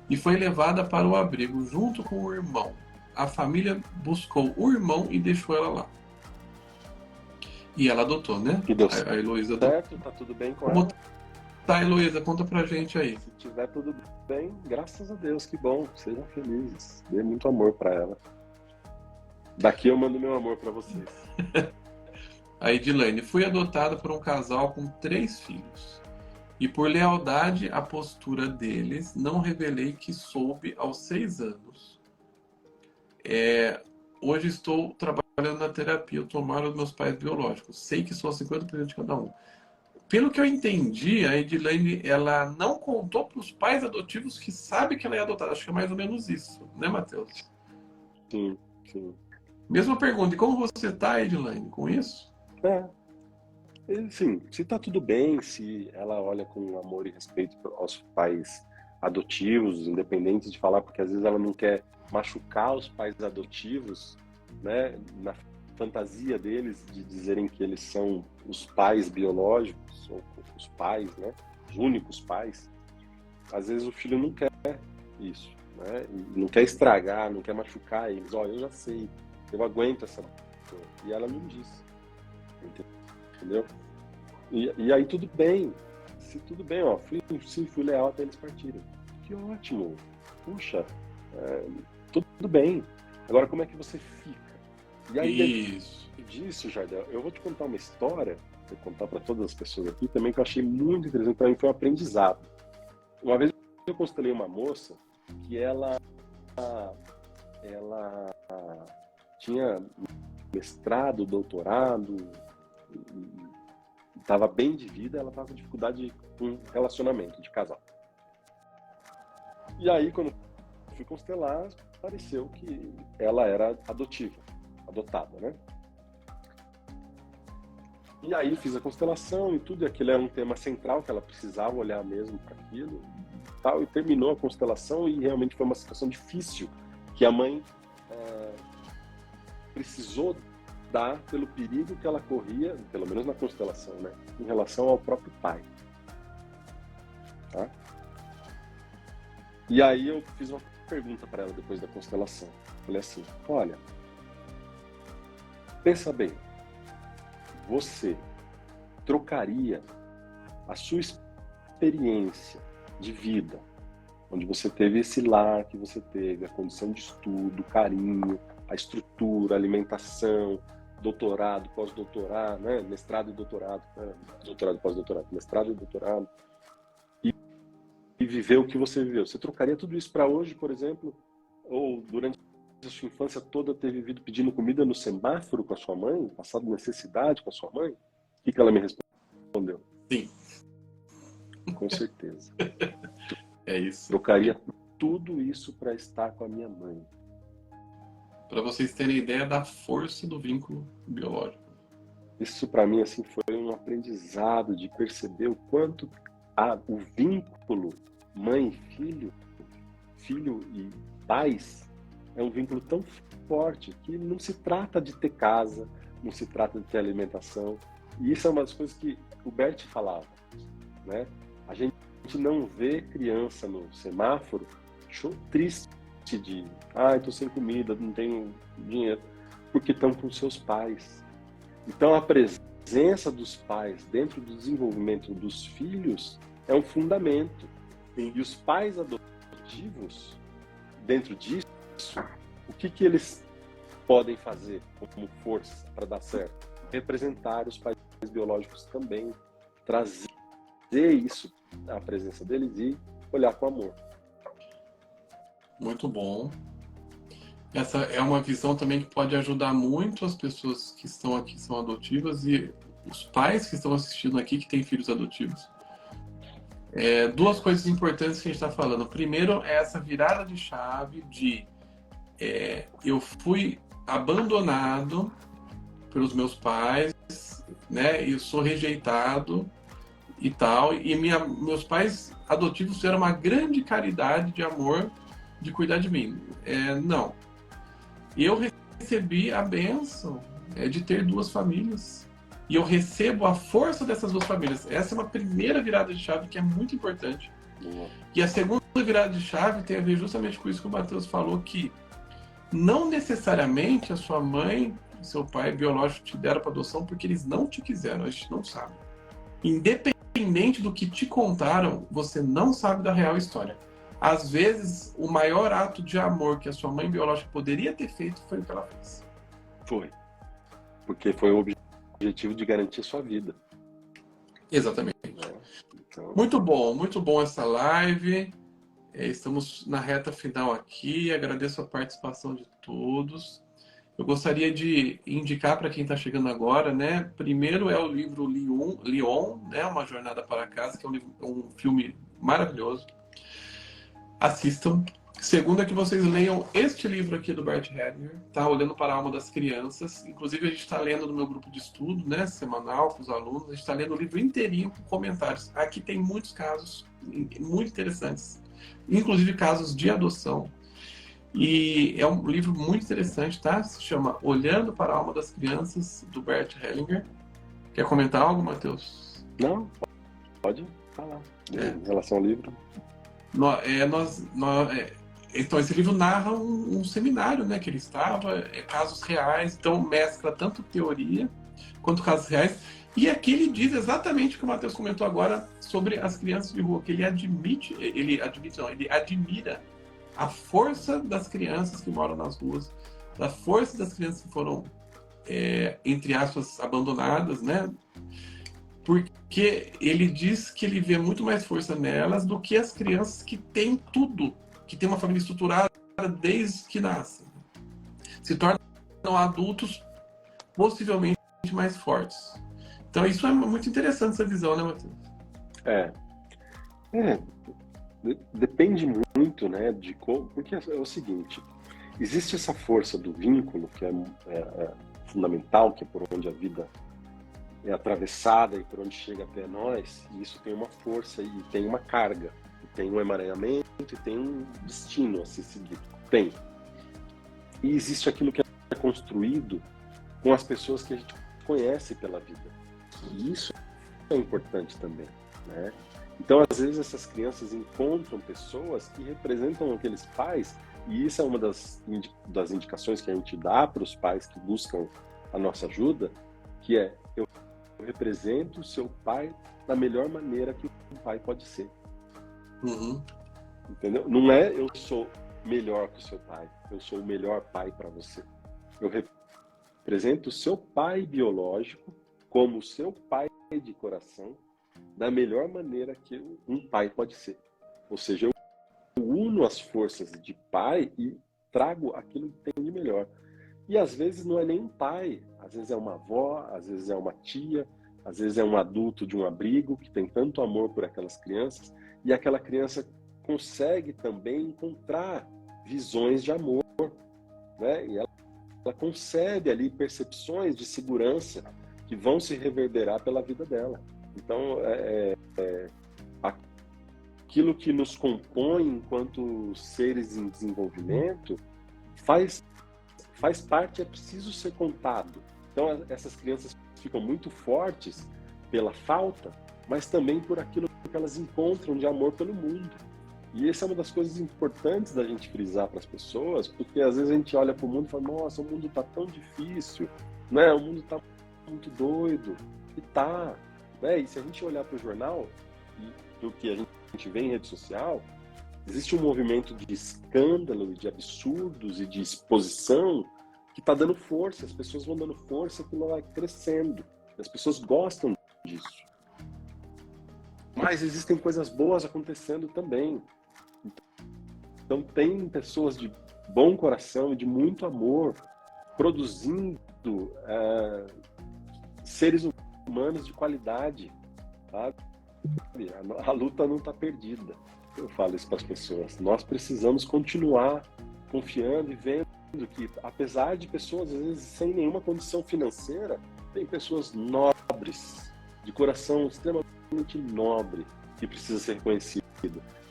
e foi levada para o abrigo junto com o irmão. A família buscou o irmão e deixou ela lá. E ela adotou, né? E deu a Heloísa certo, tá tudo bem com ela. Tá, Heloísa, conta pra gente aí. Se tiver tudo bem, graças a Deus, que bom. Sejam felizes. Dê muito amor pra ela. Daqui eu mando meu amor pra vocês. A Edilene, fui adotada por um casal com 3 filhos. E por lealdade à postura deles, não revelei que soube aos 6 anos. Hoje estou trabalhando na terapia, eu tomaram os meus pais biológicos. Sei que sou 50% de cada um. Pelo que eu entendi, a Edilene, ela não contou para os pais adotivos que sabe que ela é adotada. Acho que é mais ou menos isso, né, Matheus? Sim, sim. Mesma pergunta, e como você está, Edilene, com isso? Enfim, se tá tudo bem, se ela olha com amor e respeito aos pais adotivos, independente de falar, porque às vezes ela não quer machucar os pais adotivos, né, na fantasia deles de dizerem que eles são os pais biológicos, ou os pais, né, os únicos pais. Às vezes o filho não quer isso, né, e não quer estragar, não quer machucar eles. Eu já sei, eu aguento essa coisa. E ela não diz, entendeu? E aí tudo bem, se tudo bem, fui leal até eles partirem. Que ótimo, puxa, tudo bem. Agora como é que você fica? E aí disso, Jardel, eu vou te contar uma história, vou contar para todas as pessoas aqui também, que eu achei muito interessante, para mim foi um aprendizado. Uma vez eu constelei uma moça que ela tinha mestrado, doutorado, estava bem de vida, ela estava com dificuldade com relacionamento, de casal. E aí, quando eu fui constelar, pareceu que ela era adotada, né? E aí fiz a constelação e tudo, e aquele era um tema central que ela precisava olhar mesmo para aquilo, tal, e terminou a constelação e realmente foi uma situação difícil que a mãe precisou dar pelo perigo que ela corria, pelo menos na constelação, né, em relação ao próprio pai. Tá? E aí eu fiz uma pergunta para ela depois da constelação. Falei assim, olha, pensa bem, você trocaria a sua experiência de vida, onde você teve esse lar que você teve, a condição de estudo, carinho, a estrutura, a alimentação, doutorado, pós-doutorado, né? Mestrado e doutorado, né? Doutorado, pós-doutorado, mestrado e doutorado, e viver o que você viveu. Você trocaria tudo isso para hoje, por exemplo, ou durante a sua infância toda ter vivido pedindo comida no semáforo com a sua mãe, passado necessidade com a sua mãe? O que ela me respondeu? Sim. Com certeza. É isso. Trocaria tudo isso para estar com a minha mãe. Para vocês terem ideia da força do vínculo biológico. Isso para mim assim foi um aprendizado de perceber o quanto o vínculo mãe e filho e pais é um vínculo tão forte que não se trata de ter casa, não se trata de ter alimentação. E isso é uma das coisas que o Bert falava, né? A gente não vê criança no semáforo triste de estou sem comida, não tenho dinheiro, porque estão com seus pais. Então a presença dos pais dentro do desenvolvimento dos filhos é um fundamento. Sim. E os pais adotivos, dentro disso, o que eles podem fazer como força para dar certo? Representar os pais biológicos também, trazer isso, a presença deles e olhar com amor. Muito bom. Essa é uma visão também que pode ajudar muito as pessoas que estão aqui, são adotivas, e os pais que estão assistindo aqui, que têm filhos adotivos. Duas coisas importantes que a gente está falando. Primeiro é essa virada de chave de eu fui abandonado pelos meus pais, né? Eu sou rejeitado e tal, e meus pais adotivos fizeram uma grande caridade de amor de cuidar de mim. Não. Eu recebi a bênção de ter duas famílias. E eu recebo a força dessas duas famílias. Essa é uma primeira virada de chave que é muito importante. E a segunda virada de chave tem a ver justamente com isso que o Matheus falou, que não necessariamente a sua mãe e seu pai biológico te deram para adoção porque eles não te quiseram, a gente não sabe. Independente do que te contaram, você não sabe da real história. Às vezes, o maior ato de amor que a sua mãe biológica poderia ter feito foi o que ela fez. Foi. Porque foi o objetivo de garantir a sua vida. Exatamente. Então... Muito bom essa live. Estamos na reta final aqui. Agradeço a participação de todos. Eu gostaria de indicar para quem está chegando agora, né? Primeiro é o livro Leon, né? Uma Jornada para Casa, que é um filme maravilhoso. Assistam. Segundo é que vocês leiam este livro aqui do Bert Hellinger, tá? Olhando para a Alma das Crianças. Inclusive a gente está lendo no meu grupo de estudo, né? Semanal, com os alunos. A gente está lendo o livro inteirinho com comentários. Aqui tem muitos casos muito interessantes, inclusive casos de adoção. E é um livro muito interessante, tá? Se chama Olhando para a Alma das Crianças, do Bert Hellinger. Quer comentar algo, Matheus? Não, pode falar. Em relação ao livro. Então, esse livro narra um seminário, né, que ele estava, casos reais, então mescla tanto teoria quanto casos reais. E aqui ele diz exatamente o que o Matheus comentou agora sobre as crianças de rua, que ele admira a força das crianças que moram nas ruas, a força das crianças que foram entre aspas, abandonadas, né? Porque ele diz que ele vê muito mais força nelas do que as crianças que têm tudo, que têm uma família estruturada desde que nascem. Se tornam adultos possivelmente mais fortes. Então isso é muito interessante, essa visão, né, Matheus? Depende muito, né, de como, porque é o seguinte, existe essa força do vínculo, que é fundamental, que é por onde a vida é atravessada e por onde chega até nós, e isso tem uma força e tem uma carga, e tem um emaranhamento e tem um destino a ser seguido. Tem. E existe aquilo que é construído com as pessoas que a gente conhece pela vida. E isso é importante também, né? Então, às vezes, essas crianças encontram pessoas que representam aqueles pais, e isso é uma das indicações que a gente dá para os pais que buscam a nossa ajuda, que é: eu represento o seu pai da melhor maneira que um pai pode ser. Uhum. Entendeu? Não é eu sou melhor que o seu pai, eu sou o melhor pai para você. Eu represento o seu pai biológico como o seu pai de coração, da melhor maneira que um pai pode ser. Ou seja, eu uno as forças de pai e trago aquilo que tem de melhor. E às vezes não é nem um pai, às vezes é uma avó, às vezes é uma tia, às vezes é um adulto de um abrigo que tem tanto amor por aquelas crianças, e aquela criança consegue também encontrar visões de amor, né? E ela concebe ali percepções de segurança que vão se reverberar pela vida dela. Então, aquilo que nos compõe enquanto seres em desenvolvimento faz parte, é preciso ser contado. Então, essas crianças ficam muito fortes pela falta, mas também por aquilo que elas encontram de amor pelo mundo. E essa é uma das coisas importantes da gente frisar para as pessoas, porque às vezes a gente olha para o mundo e fala: nossa, o mundo está tão difícil, né? O mundo está muito doido. E tá, né? E se a gente olhar para o jornal e do que a gente vê em rede social, existe um movimento de escândalo, de absurdos e de exposição que está dando força. As pessoas vão dando força, aquilo vai crescendo. As pessoas gostam disso. Mas existem coisas boas acontecendo também. Então tem pessoas de bom coração e de muito amor produzindo seres humanos de qualidade, sabe? A luta não está perdida. Eu falo isso para as pessoas. Nós precisamos continuar confiando e vendo que, apesar de pessoas, às vezes, sem nenhuma condição financeira, tem pessoas nobres, de coração extremamente nobre, que precisa ser reconhecido.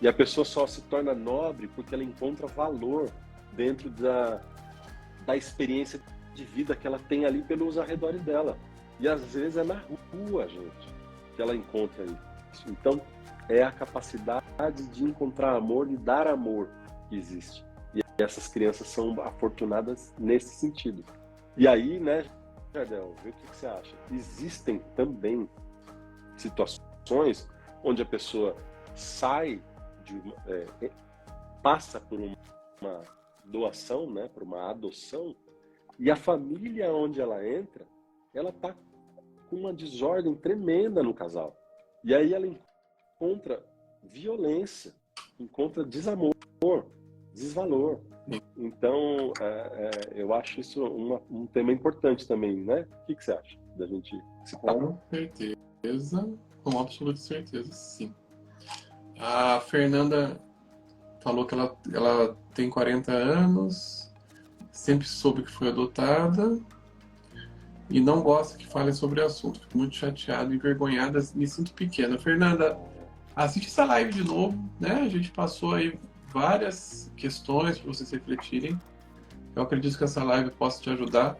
E a pessoa só se torna nobre porque ela encontra valor dentro da experiência de vida que ela tem ali pelos arredores dela. E às vezes é na rua, gente, que ela encontra isso. Então, é a capacidade de encontrar amor e dar amor que existe. E essas crianças são afortunadas nesse sentido. E aí, né, Jardel, vê o que você acha? Existem também situações onde a pessoa sai passa por uma doação, né, por uma adoção, e a família onde ela entra, ela tá com uma desordem tremenda no casal. E aí ela encontra violência, encontra desamor, desvalor. Então, eu acho isso um tema importante também, né? O que você acha da gente citar? Com certeza, com absoluta certeza, sim. A Fernanda falou que ela tem 40 anos, sempre soube que foi adotada e não gosta que fale sobre o assunto. Fico muito chateada, envergonhada, me sinto pequena. Fernanda, assiste essa live de novo, né? A gente passou aí várias questões para vocês refletirem. Eu acredito que essa live possa te ajudar.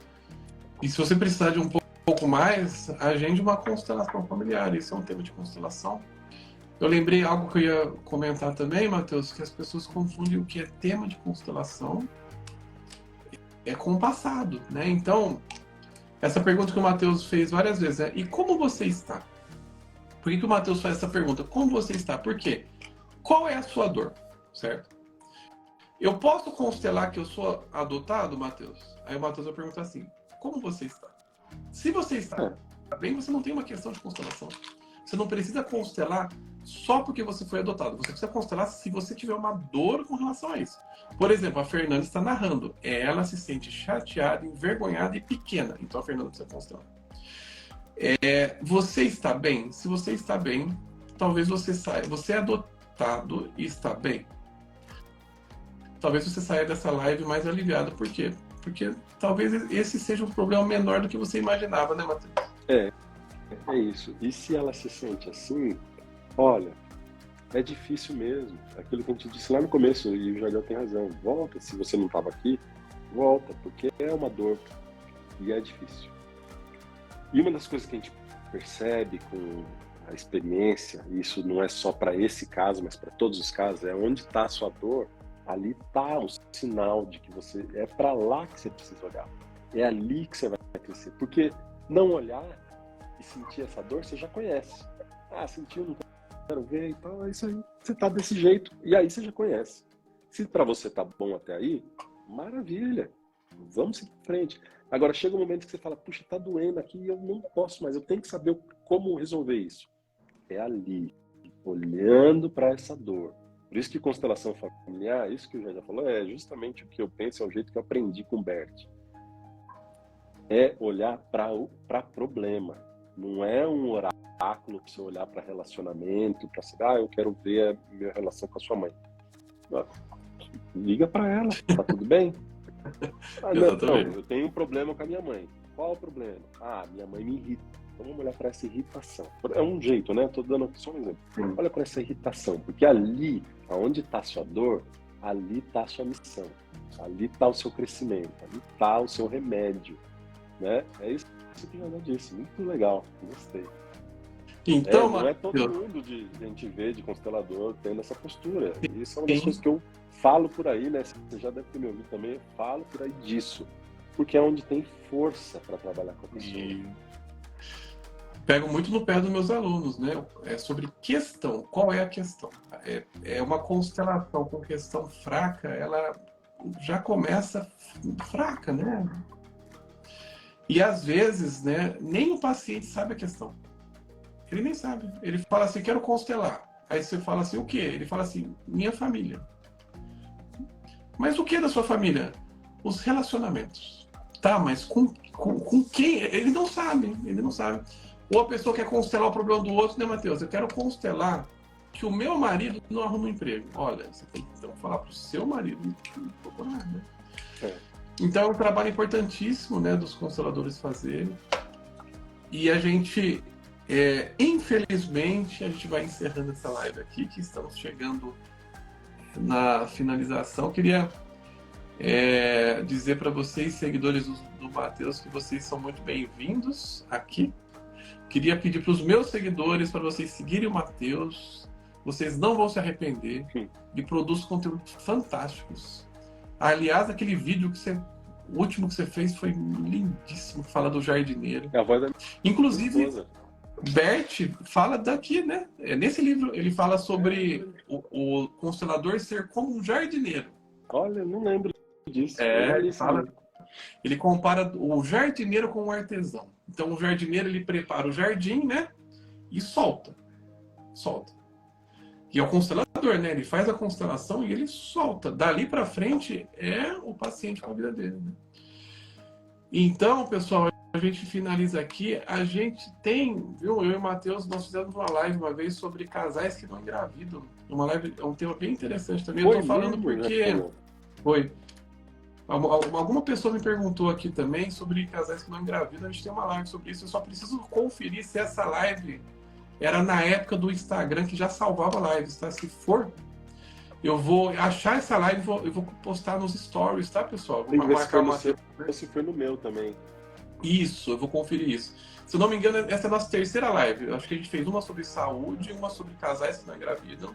E se você precisar de um pouco mais, agende uma constelação familiar. Isso é um tema de constelação. Eu lembrei algo que eu ia comentar também, Matheus, que as pessoas confundem o que é tema de constelação com o passado, né? Então, essa pergunta que o Matheus fez várias vezes, né? E como você está? Por que o Matheus faz essa pergunta? Como você está? Por quê? Qual é a sua dor? Certo? Eu posso constelar que eu sou adotado, Matheus? Aí o Matheus vai perguntar assim: como você está. Se você está bem, você não tem uma questão de constelação. Você não precisa constelar só porque você foi adotado. Você precisa constelar se você tiver uma dor com relação a isso. Por exemplo, a Fernanda está narrando. Ela se sente chateada, envergonhada e pequena. Então a Fernanda precisa constelar. Você está bem? Se você está bem, talvez você saia. Você é adotado e está bem? Talvez você saia dessa live mais aliviado. Por quê? Porque talvez esse seja um problema menor do que você imaginava, né, Matheus? É isso. E se ela se sente assim, olha, é difícil mesmo. Aquilo que a gente disse lá no começo, e o Jardel tem razão. Volta, se você não estava aqui, volta, porque é uma dor e é difícil. E uma das coisas que a gente percebe com a experiência, e isso não é só para esse caso, mas para todos os casos, é onde está a sua dor, ali está um sinal de que você é para lá que você precisa olhar. É ali que você vai crescer. Porque não olhar e sentir essa dor, você já conhece. Ah, sentiu, não quero ver e tal, é isso aí. Você tá desse jeito, e aí você já conhece. Se para você tá bom até aí, maravilha. Vamos em frente. Agora chega um momento que você fala, puxa, tá doendo aqui e eu não posso mais, eu tenho que saber como resolver isso. É ali, olhando para essa dor. Por isso que constelação familiar, isso que o Jair já falou, é justamente o que eu penso, é o jeito que eu aprendi com o Bert. É olhar para problema. Não é um oráculo para você olhar para relacionamento, para saber, eu quero ver a minha relação com a sua mãe. Liga para ela, tá tudo bem? Não, eu tenho um problema com a minha mãe. Qual o problema? Minha mãe me irrita. Então vamos olhar para essa irritação. É um jeito, né? Estou dando só um exemplo. Olha para essa irritação, porque ali, aonde está a sua dor, ali está a sua missão. Ali está o seu crescimento, ali está o seu remédio. Né? É isso que eu já disse. Muito legal, gostei. Então, não é todo mundo de a gente vê de constelador tendo essa postura. Isso é uma das coisas que eu falo por aí, né? Você já deve ter me ouvido também. Eu falo por aí disso. Porque é onde tem força para trabalhar com a pessoa. Pego muito no pé dos meus alunos, né? É sobre questão. Qual é a questão? É uma constelação com questão fraca, ela já começa fraca, né? E às vezes, né, nem o paciente sabe a questão. Ele nem sabe. Ele fala assim, quero constelar. Aí você fala assim, o quê? Ele fala assim, minha família. Mas o que da sua família? Os relacionamentos. Tá, mas com quem? Ele não sabe. Ou a pessoa quer constelar o problema do outro, né, Matheus? Eu quero constelar que o meu marido não arruma um emprego. Olha, você tem que então falar pro seu marido procurar, né? Então é um trabalho importantíssimo, né, dos consteladores fazerem. E a gente, infelizmente, a gente vai encerrando essa live aqui, que estamos chegando na finalização. Queria dizer para vocês, seguidores do Matheus, que vocês são muito bem-vindos aqui. Queria pedir para os meus seguidores para vocês seguirem o Matheus. Vocês não vão se arrepender. Ele produz conteúdos fantásticos. Aliás, aquele vídeo o último que você fez foi lindíssimo, fala do jardineiro. É a voz da Inclusive, Bert fala daqui, né? Nesse livro ele fala sobre o constelador ser como um jardineiro. Olha, eu não lembro disso. Ele compara o jardineiro com o artesão. Então o jardineiro ele prepara o jardim, né? E solta. E é o constelador, né? Ele faz a constelação e ele solta. Dali para frente é o paciente com a vida dele, né? Então, pessoal, a gente finaliza aqui. A gente tem, viu? Eu e o Matheus, nós fizemos uma live uma vez sobre casais que não engravidam. Uma live, é um tema bem interessante também. Eu tô falando porque... Foi. Alguma pessoa me perguntou aqui também sobre casais que não engravidam. A gente tem uma live sobre isso. Eu só preciso conferir se essa live era na época do Instagram, que já salvava lives, tá? Se for, eu vou achar essa live e vou postar nos stories, tá, pessoal? Vou marcar uma... Se for no meu também. Isso, eu vou conferir isso. Se eu não me engano, essa é a nossa terceira live. Eu acho que a gente fez uma sobre saúde, uma sobre casais que não engravidam,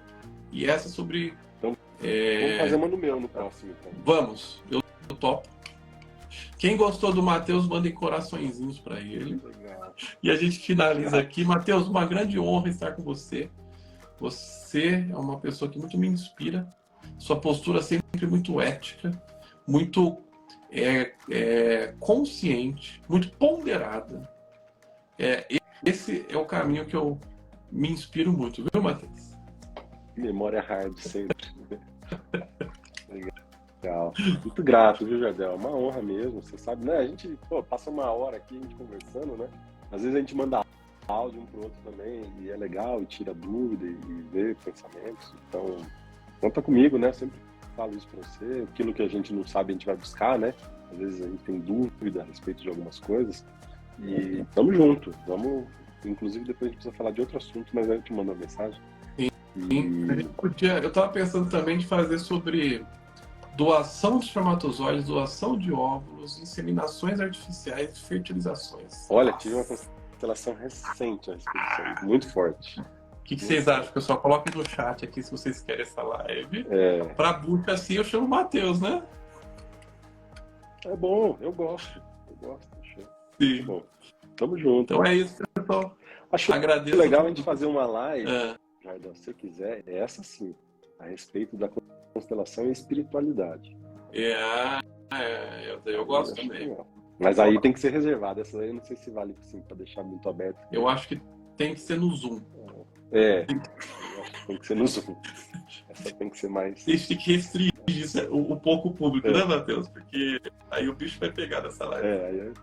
e essa sobre... Então, vamos fazer uma no meu no próximo. Então. Vamos, eu topo. Quem gostou do Matheus, mandem coraçõezinhos para ele. Legal. E a gente finaliza aqui. Matheus, uma grande honra estar com você. Você é uma pessoa que muito me inspira. Sua postura sempre muito ética, muito consciente, muito ponderada. Esse é o caminho que eu me inspiro muito, viu, Matheus? Memória hard sempre. Legal. Muito grato, viu, Jardel? Uma honra mesmo. Você sabe, né? A gente passa uma hora aqui a gente conversando, né? Às vezes a gente manda áudio um pro outro também, e é legal, e tira dúvida, e vê pensamentos. Então, conta comigo, né? Sempre falo isso pra você. Aquilo que a gente não sabe, a gente vai buscar, né? Às vezes a gente tem dúvida a respeito de algumas coisas. E tamo junto. Vamos, inclusive, depois a gente precisa falar de outro assunto, mas a gente manda uma mensagem. Eu estava pensando também de fazer sobre doação de espermatozoides, doação de óvulos, inseminações artificiais e fertilizações. Olha, tive uma constelação recente a respeito disso, muito forte. O que vocês acham, pessoal? Coloquem no chat aqui se vocês querem essa live. Para busca assim, eu chamo o Matheus, né? É bom, eu gosto. Sim. Bom, tamo junto. Então é isso, pessoal. Acho legal a gente fazer uma live, Jardel, se você quiser, essa sim, a respeito da constelação e espiritualidade. Eu gosto também. Mas aí tem que ser reservado. Essa aí eu não sei se vale assim, para deixar muito aberto. Eu acho que tem que ser no Zoom. Eu acho que tem que ser no Zoom. Essa tem que ser mais... Tem que restringir um pouco o público, né, Matheus? Porque aí o bicho vai pegar nessa live. Aí é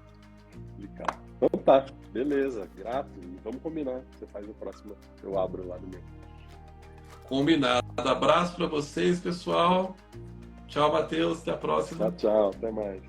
complicado. Então tá, beleza, grato. E vamos combinar. Você faz o próximo, eu abro lá no meu. Combinado. Abraço para vocês, pessoal. Tchau, Matheus. Até a próxima. Tchau, até mais.